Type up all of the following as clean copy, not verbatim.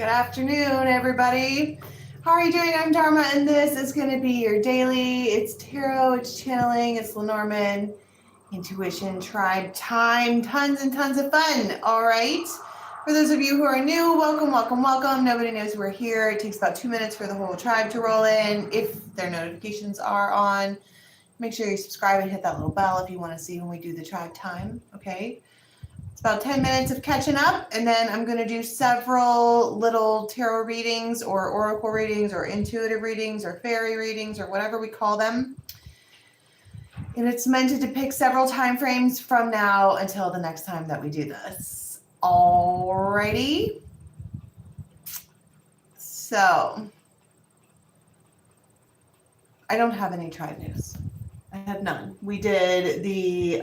Good afternoon, everybody. How are you doing? I'm Dharma, and this is going to be your daily. It's tarot, it's channeling, it's Lenormand, intuition, tribe time, tons and tons of fun. All right. For those of you who are new, welcome, welcome, welcome. Nobody knows we're here. It takes about 2 minutes for the whole tribe to roll in. If their notifications are on, make sure you subscribe and hit that little bell if you want to see when we do the tribe time. Okay. It's about 10 minutes of catching up, and then I'm going to do several little tarot readings or oracle readings or intuitive readings or fairy readings or whatever we call them. And it's meant to depict several time frames from now until the next time that we do this. Alrighty. So, I don't have any tribe news. I have none. We did the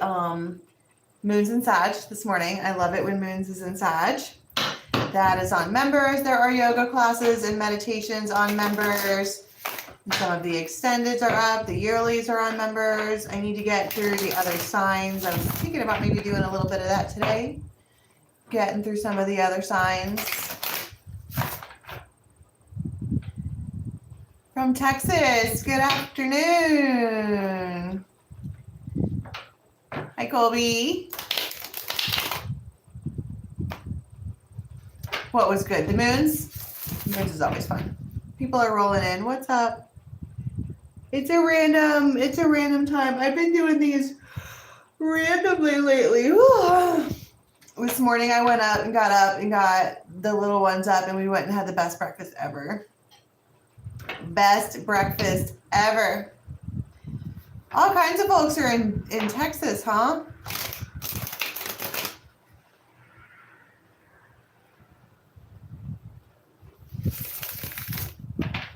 Moon's in Sag this morning. I love it when Moon's is in Sag. That is on members. There are yoga classes and meditations on members. And some of the extendeds are up. The yearlies are on members. I need to get through the other signs. I was thinking about maybe doing a little bit of that today. Getting through some of the other signs. From Texas, good afternoon. Hi, Colby. What was good? The moons? Moons is always fun. People are rolling in. What's up? It's a random time. I've been doing these randomly lately. This morning I went up and got the little ones up, and we went and had the best breakfast ever. Best breakfast ever. All kinds of folks are in Texas, huh?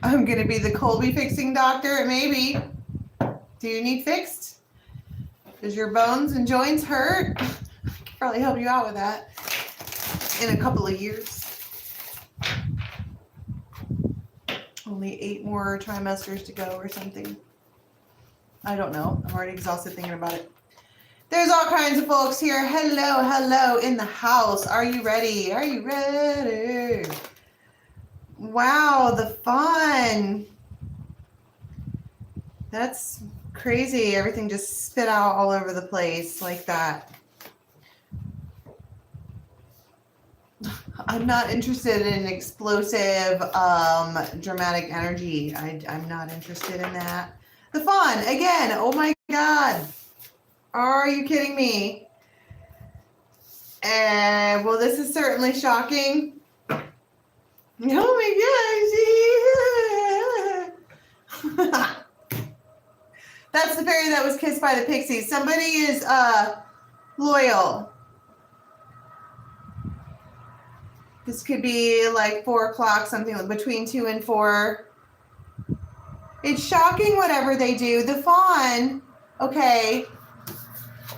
I'm going to be the Colby fixing doctor. Maybe. Do you need fixed? Does your bones and joints hurt? I can probably help you out with that in a couple of years. Only 8 more trimesters to go or something. I don't know. I'm already exhausted thinking about it. There's all kinds of folks here. Hello, hello in the house. Are you ready? Are you ready? Wow, the fun. That's crazy. Everything just spit out all over the place like that. I'm not interested in explosive, dramatic energy. I'm not interested in that. The fun, again, oh my God. Are you kidding me? Well, this is certainly shocking. Oh my gosh. That's the fairy that was kissed by the pixies. Somebody is loyal. This could be like 4 o'clock, something like between 2 and 4. It's shocking whatever they do. The fawn, okay,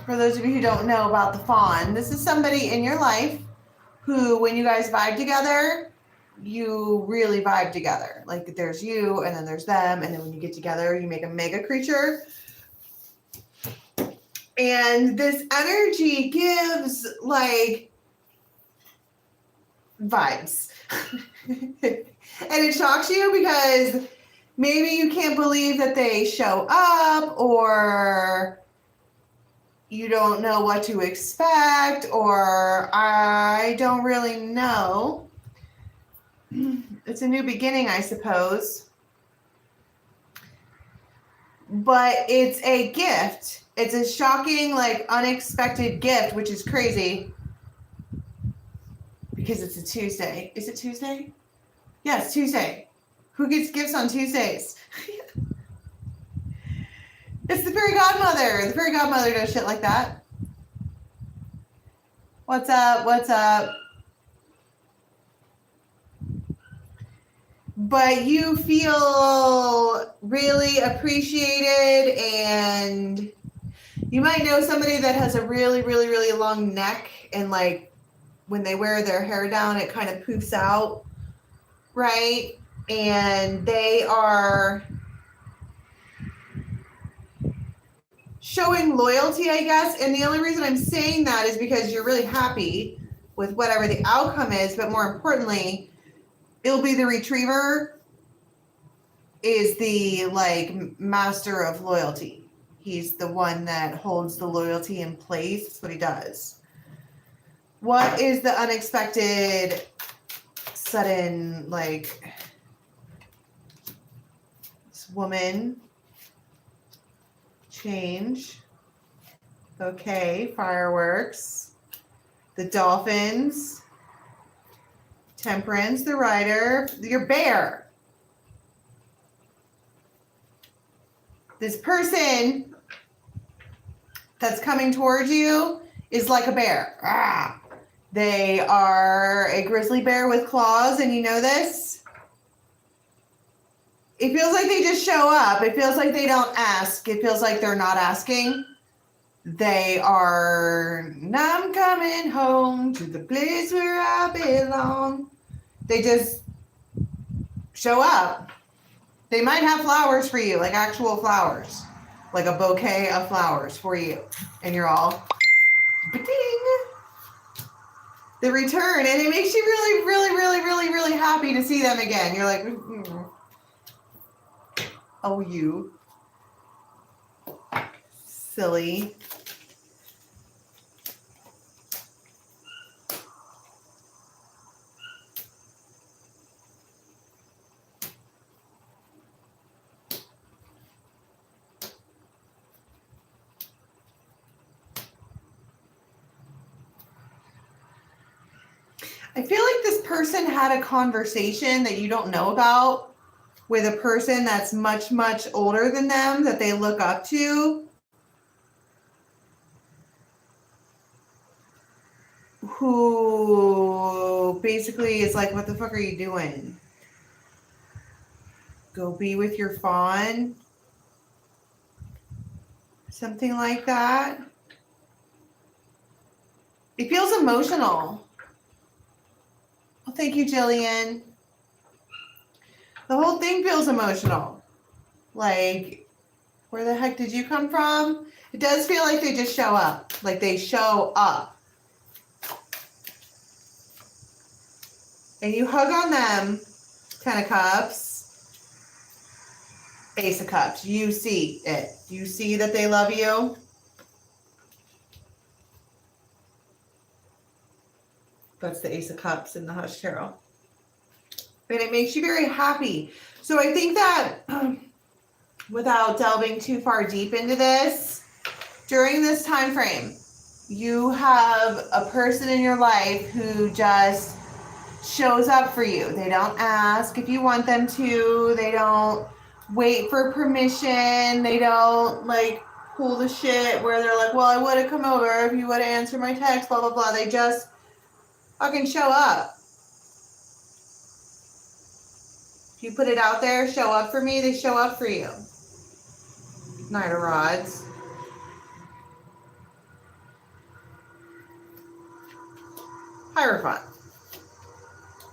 for those of you who don't know about the fawn, this is somebody in your life who, when you guys vibe together, you really vibe together. Like there's you, and then there's them, and then when you get together, you make a mega creature. And this energy gives like vibes. And it shocks you because maybe you can't believe that they show up, or you don't know what to expect, or I don't really know. It's a new beginning, I suppose. But it's a gift. It's a shocking, like, unexpected gift, which is crazy. Because it's a Tuesday. Is it Tuesday? Yes, Tuesday. Who gets gifts on Tuesdays? It's the fairy godmother. The fairy godmother does shit like that. What's up? What's up? But you feel really appreciated, and you might know somebody that has a really, really, really long neck, and like when they wear their hair down, it kind of poofs out, right? And they are showing loyalty, I guess. And the only reason I'm saying that is because you're really happy with whatever the outcome is. But more importantly, It'll be the retriever is the like master of loyalty. He's the one that holds the loyalty in place. That's what he does. What is the unexpected, sudden, like, this woman, change, okay, fireworks, the dolphins, temperance, the rider, your bear. This person that's coming towards you is like a bear. Ah. They are a grizzly bear with claws, and you know this. It feels like they just show up. It feels like they don't ask. It feels like they're not asking. They are, I'm coming home to the place where I belong. They just show up. They might have flowers for you, like actual flowers, like a bouquet of flowers for you. And you're all, ba-ding. The return, and it makes you really, really, really, really, really happy to see them again. You're like, oh, you silly. I feel like this person had a conversation that you don't know about with a person that's much, much older than them that they look up to, who basically is like, what the fuck are you doing? Go be with your fawn. Something like that. It feels emotional. Well, thank you, Jillian. The whole thing feels emotional. Like, where the heck did you come from? It does feel like they just show up. Like they show up. And you hug on them. 10 of Cups. Ace of Cups. You see it. You see that they love you. That's the Ace of Cups in the Hush Tarot. And it makes you very happy. So I think that without delving too far deep into this, during this time frame, you have a person in your life who just shows up for you. They don't ask if you want them to. They don't wait for permission. They don't like pull the shit where they're like, well, I would have come over if you would have answered my text, blah, blah, blah. They just fucking show up. If you put it out there, show up for me, they show up for you. Knight of Rods. Hierophant.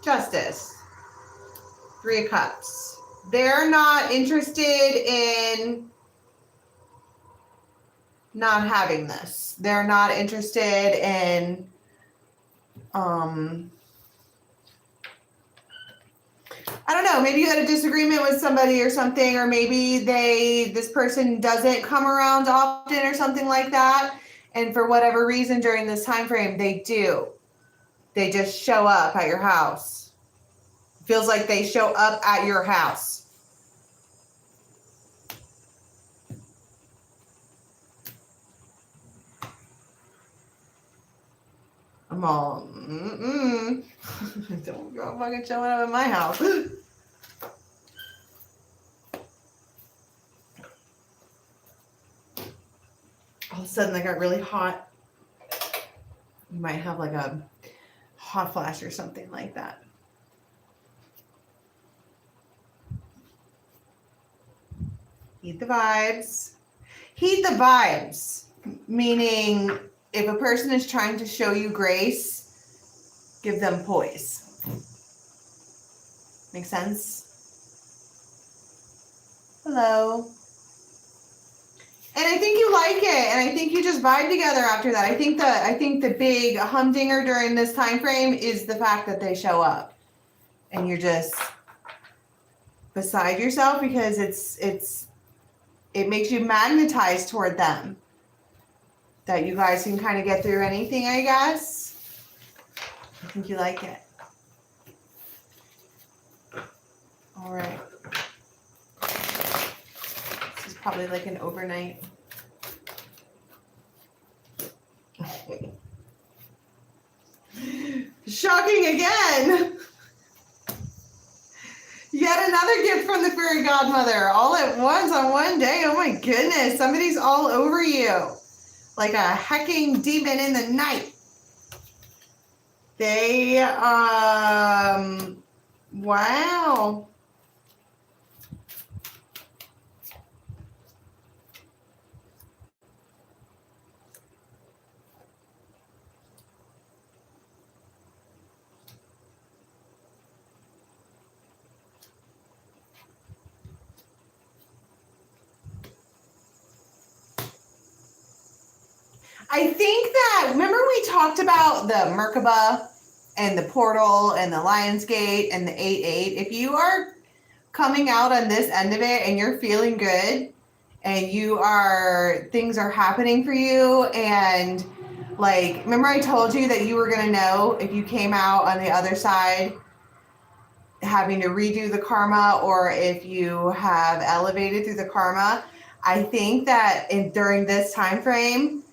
Justice. 3 of Cups. They're not interested in not having this. They're not interested in I don't know, maybe you had a disagreement with somebody or something, or maybe this person doesn't come around often or something like that, and for whatever reason during this time frame they do. They just show up at your house. It feels like they show up at your house. I'm all, don't go fucking showing up at my house. All of a sudden I got really hot. You might have like a hot flash or something like that. Heed the vibes. Heed the vibes, meaning if a person is trying to show you grace, give them poise. Make sense? Hello. And I think you like it, and I think you just vibe together after that. I think the big humdinger during this time frame is the fact that they show up. and you're just beside yourself because it makes you magnetized toward them. That you guys can kind of get through anything, I guess. I think you like it. All right. This is probably like an overnight. Shocking again. Yet another gift from the fairy godmother all at once on one day. Oh my goodness. Somebody's all over you. Like a hecking demon in the night. They, wow. I think that, remember we talked about the Merkaba and the portal and the Lionsgate and the 8-8. If you are coming out on this end of it and you're feeling good and things are happening for you, and like, remember I told you that you were going to know if you came out on the other side having to redo the karma or if you have elevated through the karma. I think that during this time frame,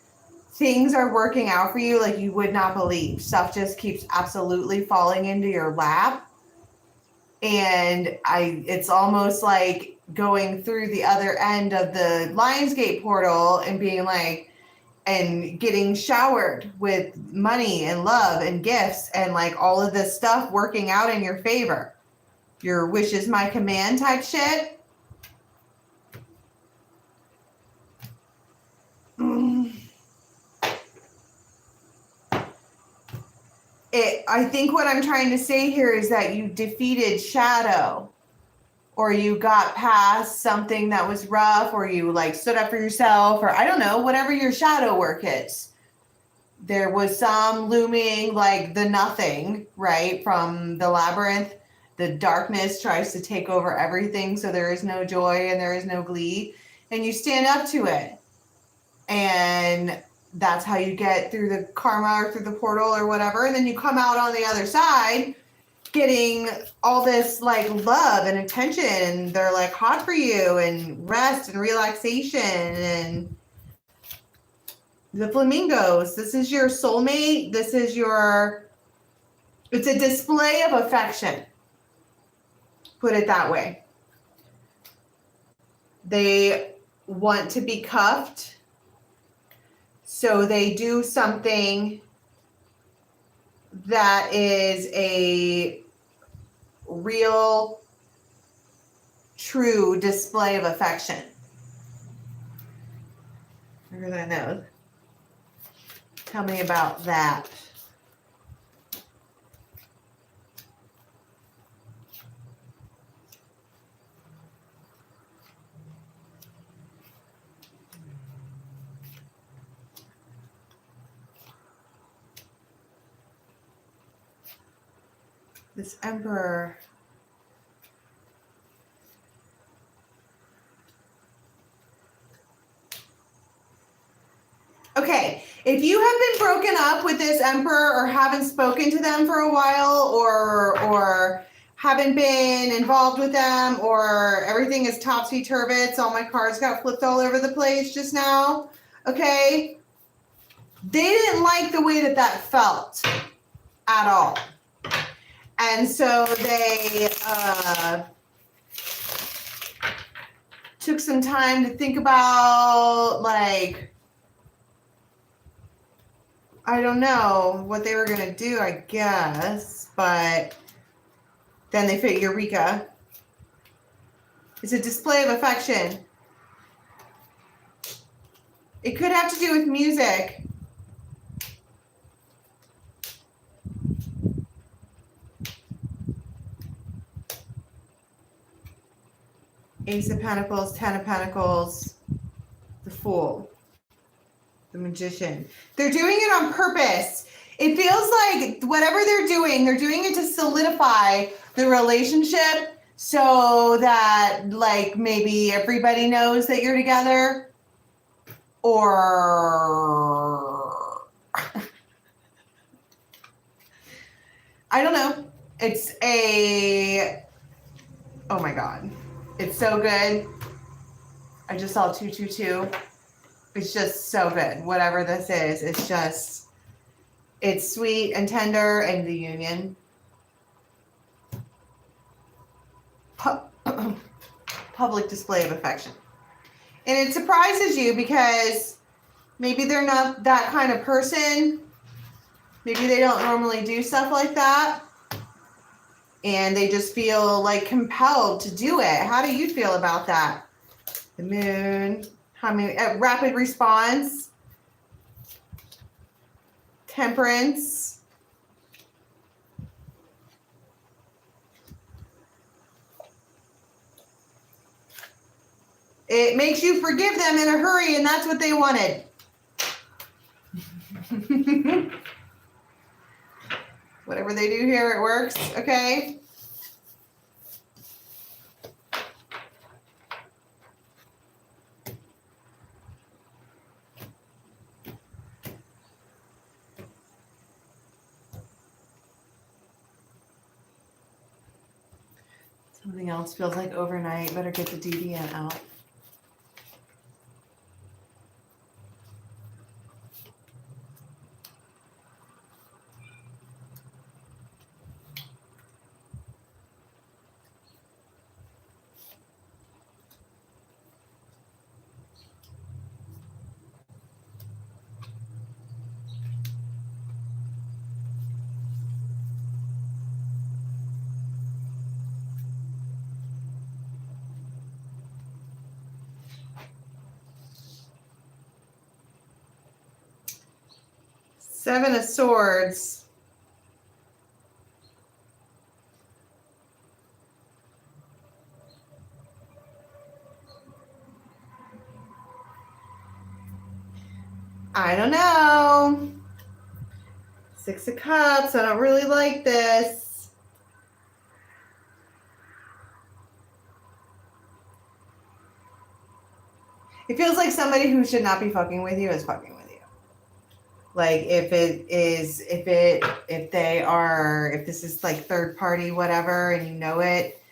things are working out for you like you would not believe. Stuff just keeps absolutely falling into your lap. And it's almost like going through the other end of the Lionsgate portal and being like, and getting showered with money and love and gifts and like all of this stuff working out in your favor. Your wish is my command type shit. I think what I'm trying to say here is that you defeated shadow, or you got past something that was rough, or you like stood up for yourself, or I don't know, whatever your shadow work is. There was some looming, like the nothing, right? From the labyrinth, the darkness tries to take over everything. So there is no joy and there is no glee, and you stand up to it. And that's how you get through the karma or through the portal or whatever. And then you come out on the other side getting all this like love and attention, and they're like hot for you, and rest and relaxation and the flamingos. This is your soulmate. This is it's a display of affection. Put it that way. They want to be cuffed. So they do something that is a real, true display of affection. Look at that nose. Tell me about that. This emperor. Okay, if you have been broken up with this emperor or haven't spoken to them for a while, or haven't been involved with them, or everything is topsy-turvy, all my cards got flipped all over the place just now, okay? They didn't like the way that felt at all. And so they took some time to think about, like, I don't know what they were going to do, I guess. But then they fit Eureka. It's a display of affection. It could have to do with music. Ace of Pentacles, Ten of Pentacles, the Fool, the Magician. They're doing it on purpose. It feels like whatever they're doing it to solidify the relationship so that like maybe everybody knows that you're together, or I don't know. Oh my God. It's so good. I just saw 222. It's just so good. Whatever this is, it's sweet and tender, and the union. Public display of affection. And it surprises you because maybe they're not that kind of person. Maybe they don't normally do stuff like that. And they just feel like compelled to do it. How do you feel about that? The moon. How many? Rapid response. Temperance. It makes you forgive them in a hurry, and that's what they wanted. Whatever they do here, it works, okay? Something else feels like overnight. Better get the DDN out. Seven of Swords. I don't know. Six of Cups. I don't really like this. It feels like somebody who should not be fucking with you is fucking with you. Like if this is like third party, whatever, and you know it,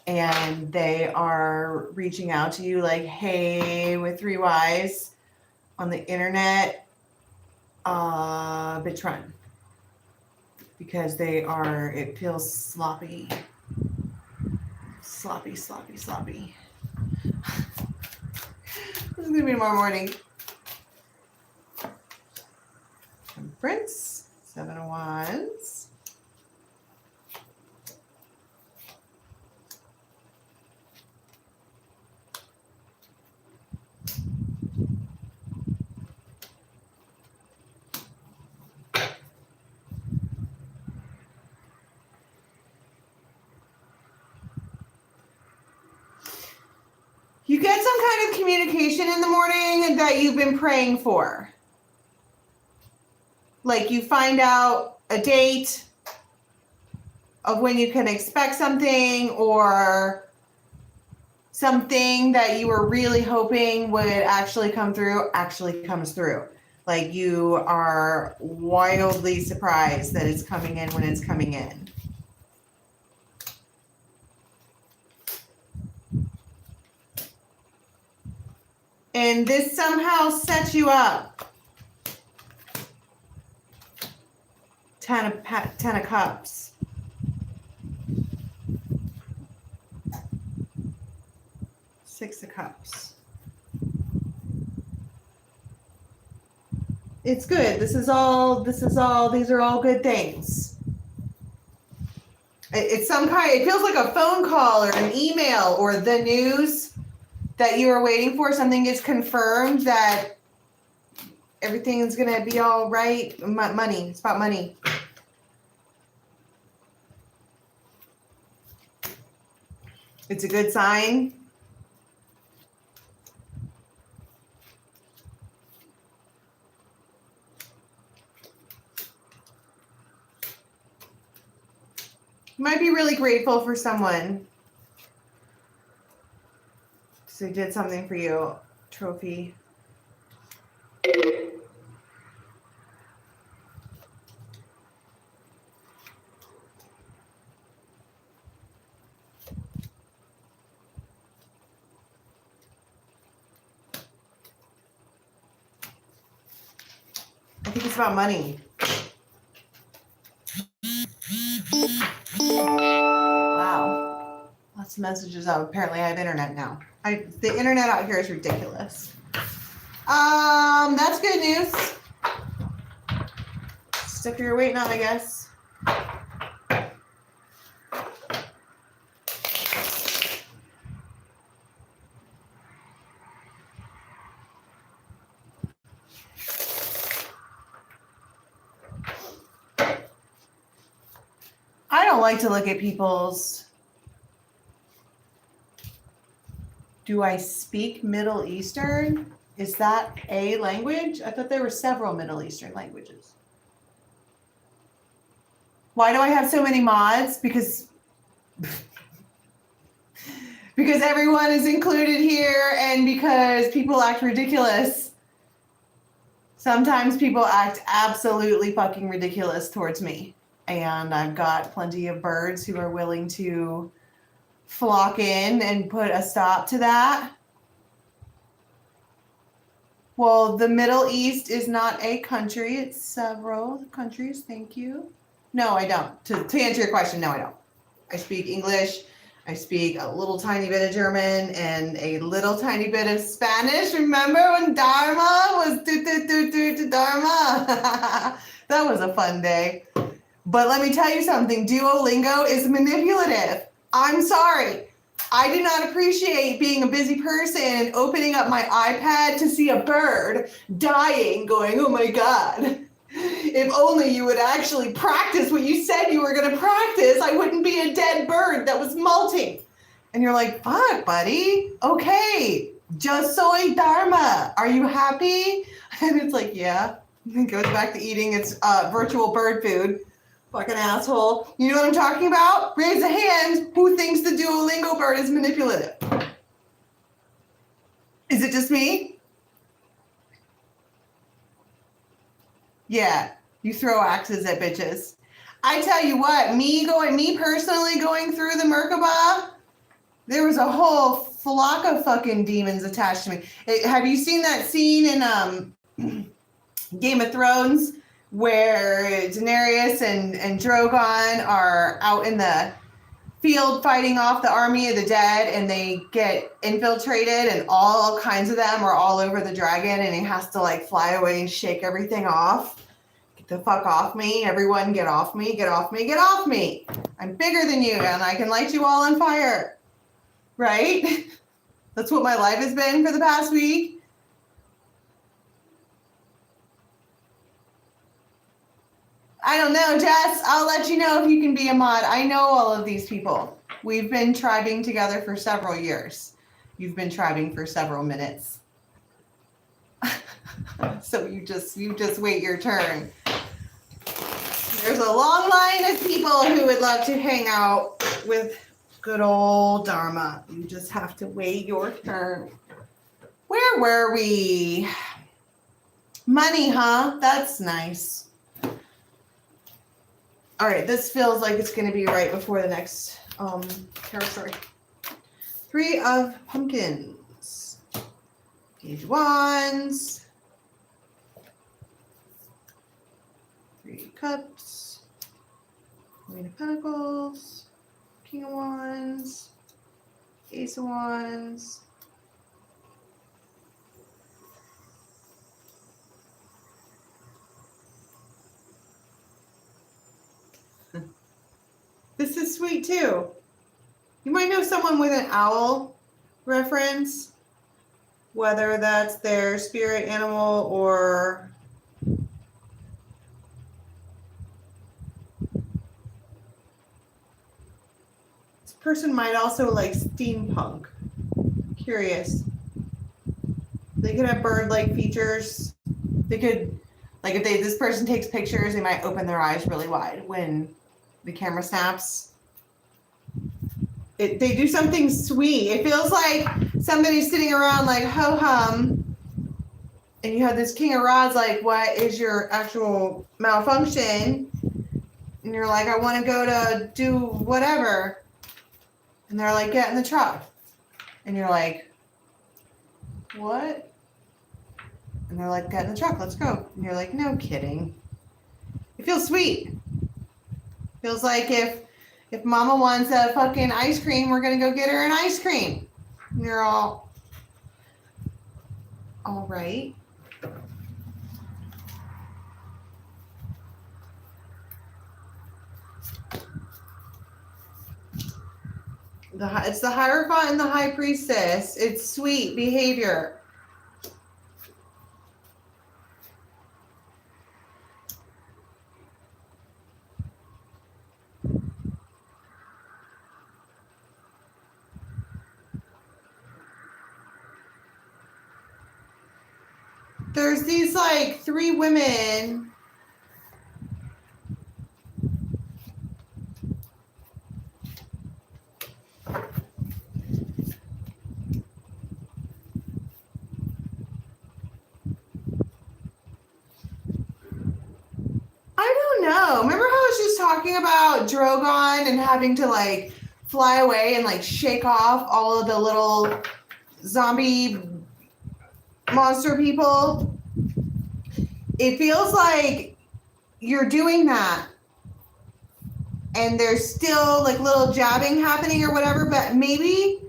and they are reaching out to you like, hey, with 3 Ys on the internet, bitch run. Because it feels sloppy. Sloppy. This is gonna be tomorrow morning. Temperance, 7 of Wands. You get some kind of communication in the morning that you've been praying for. Like you find out a date of when you can expect something, or something that you were really hoping would actually come through actually comes through. Like you are wildly surprised that it's coming in when it's coming in. And this somehow sets you up. 10 of Cups. Six of Cups. It's good. These are all good things. It feels like a phone call or an email or the news that you were waiting for. Something gets confirmed that everything is going to be all right. Money. It's about money. It's a good sign. You might be really grateful for someone. So they did something for you. Trophy. I think it's about money. Wow. Lots of messages out. Apparently I have internet now. The internet out here is ridiculous. That's good news. Stuff you're waiting on, I guess. I don't like to look at people's. Do I speak Middle Eastern? Is that a language? I thought there were several Middle Eastern languages. Why do I have so many mods? Because everyone is included here and because people act ridiculous. Sometimes people act absolutely fucking ridiculous towards me. And I've got plenty of birds who are willing to flock in and put a stop to that. Well, the Middle East is not a country. It's several countries. Thank you. No, I don't. To answer your question, no, I don't. I speak English. I speak a little tiny bit of German and a little tiny bit of Spanish. Remember when Dharma was Dharma? That was a fun day. But let me tell you something. Duolingo is manipulative. I'm sorry. I do not appreciate being a busy person and opening up my iPad to see a bird dying, going, oh my God. If only you would actually practice what you said you were going to practice, I wouldn't be a dead bird that was molting. And you're like, fuck, buddy. Okay. Just soy Dharma. Are you happy? And it's like, yeah. It goes back to eating its virtual bird food. Fucking asshole. You know what I'm talking about? Raise a hand who thinks the Duolingo bird is manipulative. Is it just me? Yeah, you throw axes at bitches. I tell you what, me personally going through the Merkaba, there was a whole flock of fucking demons attached to me. Have you seen that scene in Game of Thrones where Daenerys and Drogon are out in the field fighting off the army of the dead and they get infiltrated and all kinds of them are all over the dragon and he has to like fly away and shake everything off. Get the fuck off me. Everyone get off me, get off me, get off me. I'm bigger than you and I can light you all on fire. Right? That's what my life has been for the past week. I don't know, Jess. I'll let you know if you can be a mod. I know all of these people. We've been tribing together for several years. You've been tribing for several minutes. So you just wait your turn. There's a long line of people who would love to hang out with good old Dharma. You just have to wait your turn. Where were we? Money, huh? That's nice. All right, this feels like it's going to be right before the next tarot story. 3 of Pumpkins. Page of Wands. 3 of Cups. Queen of Pentacles. King of Wands. Ace of Wands. This is sweet too. You might know someone with an owl reference, whether that's their spirit animal or this person might also like steampunk. Curious. They could have bird-like features. They could, like if this person takes pictures, they might open their eyes really wide when the camera snaps. They do something sweet. It feels like somebody's sitting around like ho-hum, and you have this King of Rods like, what is your actual malfunction? And you're like, I want to go to do whatever. And they're like, get in the truck. And you're like, what? And they're like, get in the truck, let's go. And you're like, no kidding. It feels sweet. Feels like if mama wants a fucking ice cream, we're gonna go get her an ice cream. And you're all right. It's the Hierophant and the High Priestess. It's sweet behavior. There's these like 3 women. I don't know. Remember how I was just talking about Drogon and having to like fly away and like shake off all of the little zombie monster people? It feels like you're doing that and there's still like little jabbing happening or whatever, but maybe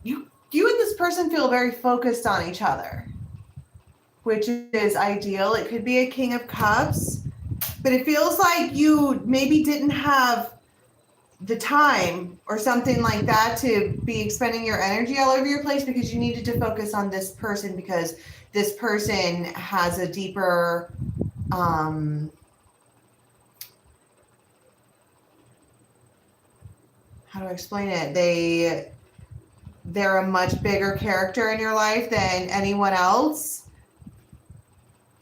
you and this person feel very focused on each other, which is ideal. It could be a King of Cups, but it feels like you maybe didn't have the time or something like that to be expending your energy all over your place because you needed to focus on this person because this person has a deeper how do I explain it? They're a much bigger character in your life than anyone else,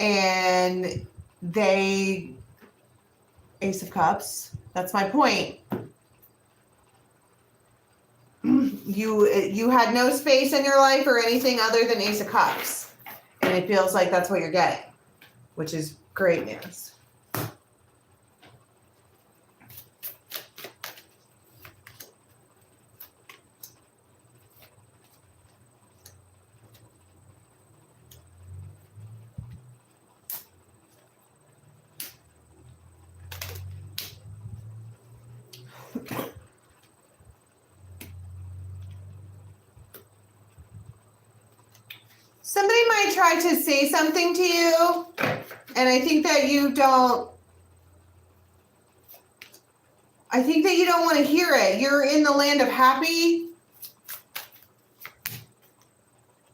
and they Ace of Cups. That's my point. You had no space in your life for anything other than Ace of Cups, and it feels like that's what you're getting, which is great news. Somebody might try to say something to you, and I think that you don't want to hear it. You're in the land of happy.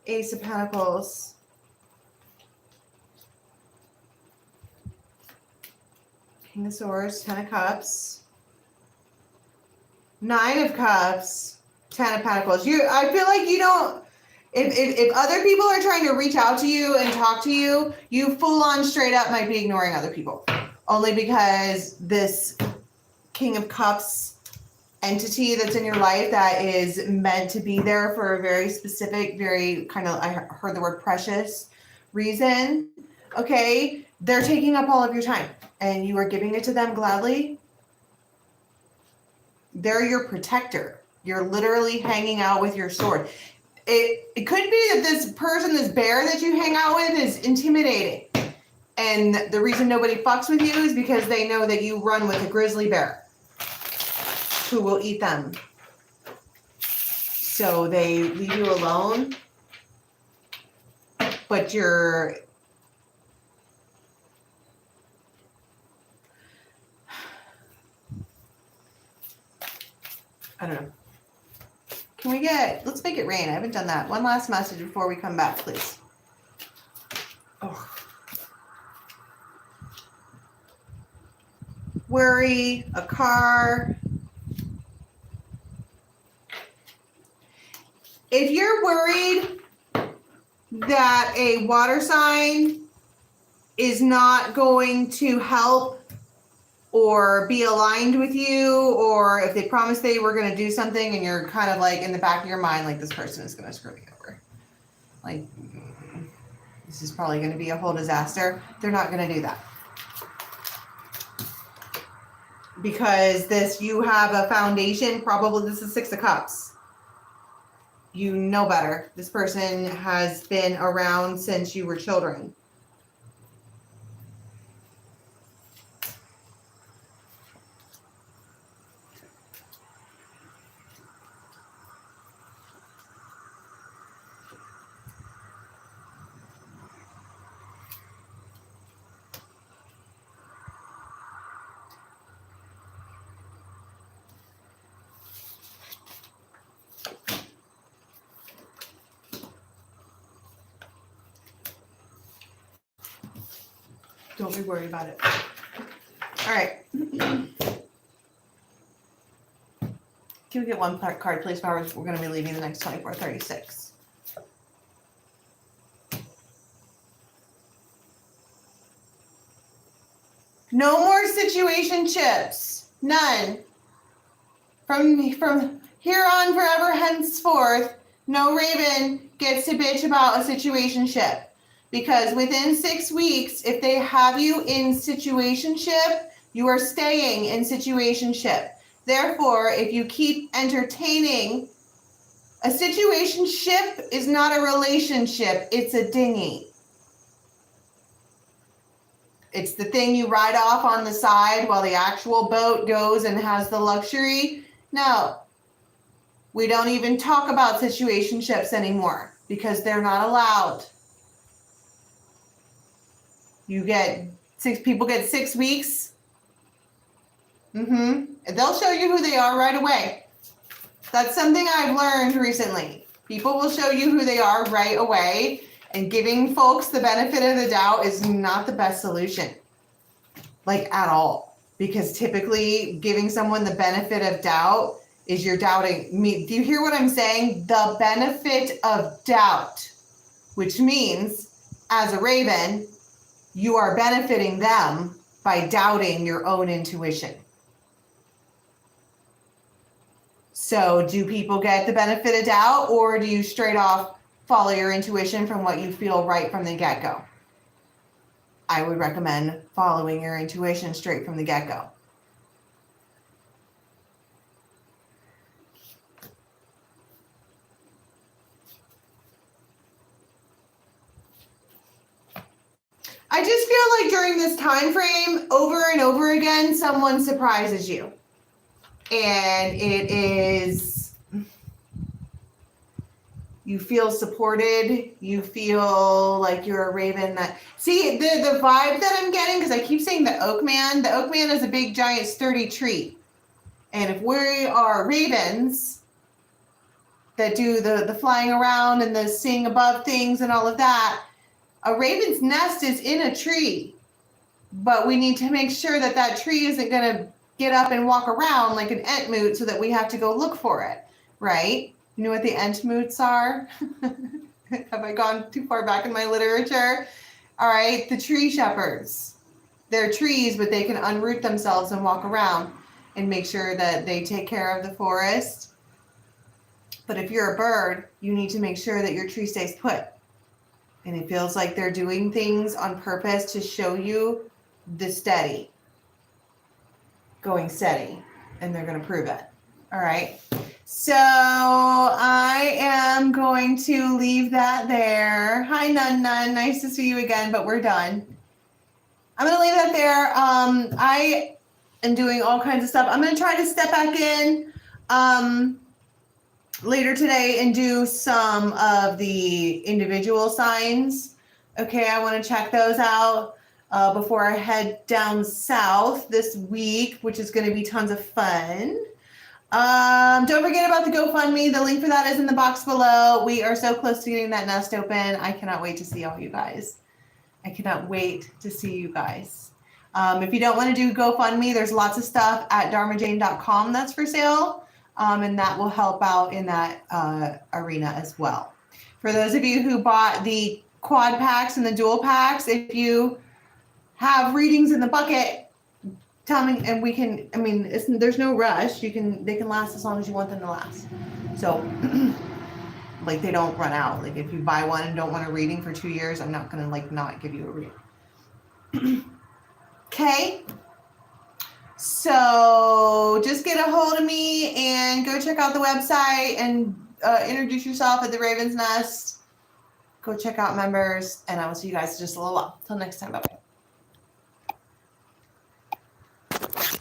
Ace of Pentacles. King of Swords, 10 of Cups. 9 of Cups, 10 of Pentacles. I feel like you don't, if other people are trying to reach out to you and talk to you, you full on straight up might be ignoring other people. Only because this King of Cups entity that's in your life that is meant to be there for a very specific, very kind of, I heard the word precious reason. Okay. They're taking up all of your time and you are giving it to them gladly. They're your protector. You're literally hanging out with your sword. It could be that this person, this bear that you hang out with is intimidating. And the reason nobody fucks with you is because they know that you run with a grizzly bear who will eat them. So they leave you alone. But you're... I don't know. Let's make it rain. I haven't done that. One last message before we come back, please. Oh. Worry, a car. If you're worried that a water sign is not going to help or be aligned with you, or if they promised they were going to do something and you're kind of like in the back of your mind, like this person is going to screw me over. Like, this is probably going to be a whole disaster. They're not going to do that. Because you have a foundation, probably this is Six of Cups. You know better. This person has been around since you were children. Don't be worried about it. All right. Can we get one card, please, Powers? We're going to be leaving the next 24:36. No more situationships. None. From here on forever henceforth, no Raven gets to bitch about a situationship. Because within 6 weeks, if they have you in situationship, you are staying in situationship. Therefore, if you keep entertaining, a situationship is not a relationship, it's a dinghy. It's the thing you ride off on the side while the actual boat goes and has the luxury. No, we don't even talk about situationships anymore because they're not allowed. People get 6 weeks. They'll show you who they are right away. That's something I've learned recently. People will show you who they are right away, and giving folks the benefit of the doubt is not the best solution, like at all. Because typically giving someone the benefit of doubt is you're doubting me. Do you hear what I'm saying? The benefit of doubt, which means as a Raven, you are benefiting them by doubting your own intuition. So do people get the benefit of doubt, or do you straight off follow your intuition from what you feel right from the get-go? I would recommend following your intuition straight from the get-go. I just feel like during this time frame, over and over again, someone surprises you. And it is, you feel supported. You feel like you're a Raven that, see, the vibe that I'm getting, because I keep saying the oak man is a big, giant, sturdy tree. And if we are Ravens that do the flying around and the seeing above things and all of that, a raven's nest is in a tree, but we need to make sure that that tree isn't going to get up and walk around like an entmoot so that we have to go look for it, right? You know what the entmoots are? Have I gone too far back in my literature? All right, the tree shepherds. They're trees, but they can unroot themselves and walk around and make sure that they take care of the forest. But if you're a bird, you need to make sure that your tree stays put. And it feels like they're doing things on purpose to show you the steady. Going steady. And they're going to prove it. All right. So I am going to leave that there. Hi, Nun. Nice to see you again, but we're done. I'm going to leave that there. I am doing all kinds of stuff. I'm going to try to step back in later today and do some of the individual signs. Okay, I want to check those out before I head down south this week, which is going to be tons of fun. Don't forget about the GoFundMe. The link for that is in the box below. We are so close to getting that nest open. I cannot wait to see all you guys. I cannot wait to see you guys. If you don't want to do GoFundMe, there's lots of stuff at dharmajane.com that's for sale. And that will help out in that arena as well. For those of you who bought the quad packs and the dual packs, if you have readings in the bucket, tell me, and we can, I mean, there's no rush. They can last as long as you want them to last. So like they don't run out. Like if you buy one and don't want a reading for 2 years, I'm not going to like not give you a reading. Okay. So just get a hold of me and go check out the website and introduce yourself at the Raven's Nest. Go check out members, and I will see you guys in just a little while. Till next time. Bye-bye.